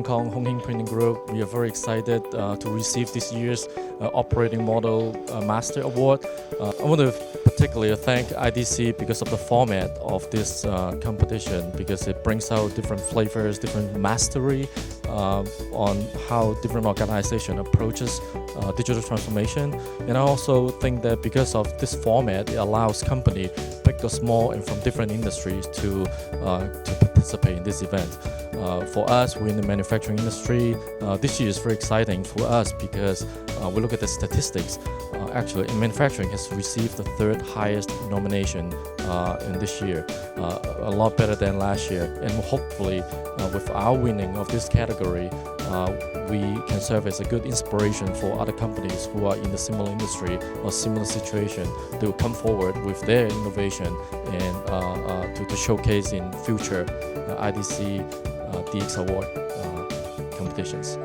Hong Kong Hing Printing Group, we are very excited to receive this year's Operating Model Master Award. I want to particularly thank IDC because of the format of this competition, because it brings out different flavors, different mastery on how different organization approaches digital transformation. And I also think that because of this format, it allows company, big or small, and from different industries to participate in this event. For us, we're in the manufacturing industry. This year is very exciting for us because we look at the statistics. Actually, in manufacturing has received the third highest nomination in this year, a lot better than last year. And hopefully, with our winning of this category, we can serve as a good inspiration for other companies who are in the similar industry or similar situation to come forward with their innovation and to showcase in future IDC DX Award competitions.